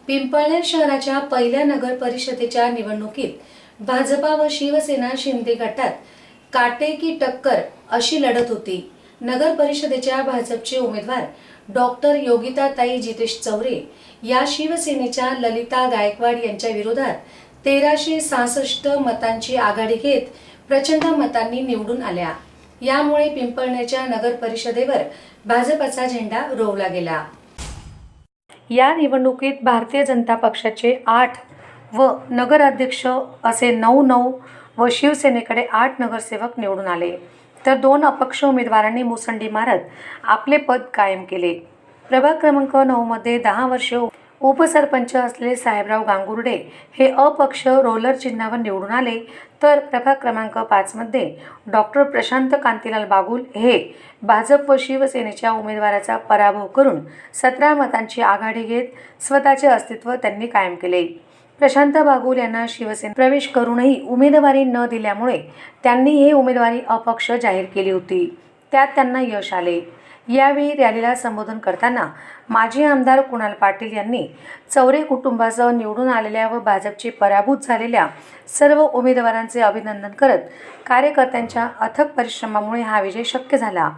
पिंपळनेर शहराच्या पहिल्या नगर परिषदेच्या निवडणुकीत भाजपा व शिवसेना शिंदे गटात काटे की टक्कर अशी लढत होती। नगर परिषदेच्या भाजपचे उमेदवार डॉक्टर योगिताताई जितेश चौरे या शिवसेनेच्या ललिता गायकवाड यांच्या विरोधात 1366 मतांची आघाडी घेत प्रचंड मतांनी निवडून आल्या। यामुळे पिंपळनेरच्या नगर परिषदेवर भाजपचा झेंडा रोवला गेला। या निवडणुकीत भारतीय जनता पक्षाचे 8 व नगराध्यक्ष असे 9 व शिवसेनेकडे 8 नगरसेवक निवडून आले, तर 2 अपक्ष उमेदवारांनी मुसंडी मारत आपले पद कायम केले। प्रभाग क्रमांक 9 मध्ये 10 वर्षे उपसरपंच असलेले साहेबराव गांगुर्डे हे अपक्ष रोलर चिन्हावर निवडून आले, तर प्रभाग क्रमांक 5 मध्ये डॉक्टर प्रशांत कांतीलाल बागुल हे भाजप व शिवसेनेच्या उमेदवाराचा पराभव करून 17 मतांची आघाडी घेत स्वतःचे अस्तित्व त्यांनी कायम केले। प्रशांत बागुल यांना शिवसेनेत प्रवेश करूनही उमेदवारी न दिल्यामुळे त्यांनी ही उमेदवारी अपक्ष जाहीर केली होती, त्यात त्यांना यश आले। यावेळी रॅलीला संबोधन करताना माजी आमदार कुणाल पाटील यांनी चौरे कुटुंबासह निवडून आलेल्या व भाजपचे पराभूत झालेल्या सर्व उमेदवारांचे अभिनंदन करत कार्यकर्त्यांच्या अथक परिश्रमामुळे हा विजय शक्य झाला,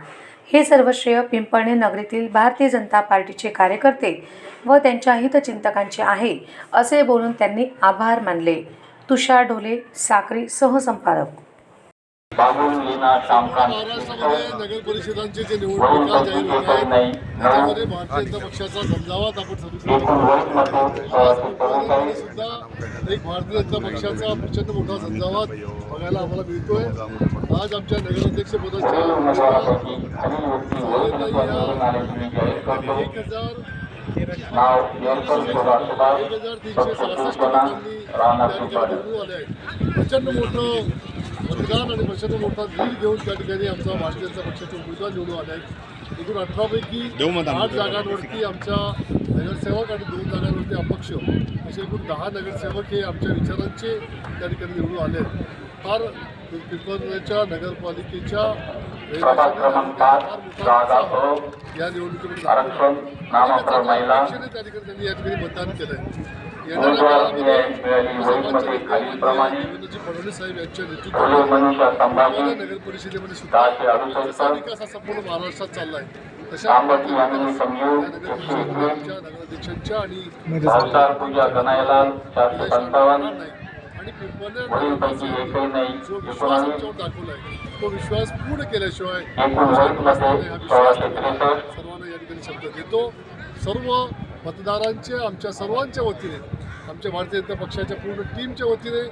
हे सर्व श्रेय पिंपळनेर नगरीतील भारतीय जनता पार्टीचे कार्यकर्ते व त्यांच्या हितचिंतकांचे आहे, असे बोलून त्यांनी आभार मानले। तुषार ढोले, साक्री सहसंपादक। महाराष्ट्रामध्ये नगर परिषदांचे जे निवडणुका जाहीर होत आहेत त्यामध्ये भारतीय जनता पक्षाचा झंझावात आपण सुद्धा एक भारतीय जनता पक्षाचा प्रचंड मोठा झंझावात बघायला आम्हाला मिळतोय। आज आमच्या नगराध्यक्ष पदाच्या 1366 लोकांनी निवडून आले आहेत। प्रचंड मोठं मतदान आणि प्रचंड मोठा लीड घेऊन त्या ठिकाणी आमचा भारतीय जनता पक्षाचे उमेदवार निवडून आले आहेत। एकूण 18 पैकी 8 जागांवरती आमच्या नगरसेवक आणि 2 जागांवरती अपक्ष असे एकूण 10 नगरसेवक हे आमच्या विचारांचे त्या ठिकाणी निवडून आले आहेत। फार पिंपळनेरच्या नगरपालिकेच्या या निवडणुकीमध्ये त्या ठिकाणी त्यांनी या ठिकाणी मतदान केलं आहे। येणाऱ्या काळामध्ये फडणवीस साहेब यांच्या नेतृत्वाखाली नगर परिषदेमध्ये सुद्धा विकास हा संपूर्ण महाराष्ट्रात चालला आहे। तशा नगराध्यक्षांच्या आणि जो विश्वास आमच्यावर दाखवला आहे तो विश्वास पूर्ण केल्याशिवाय सर्वांना या ठिकाणी शब्द देतो। सर्व मतदारांच्या आमच्या सर्वांच्या वतीने आमच्या भारतीय जनता पक्षाच्या पूर्ण टीमच्या वतीने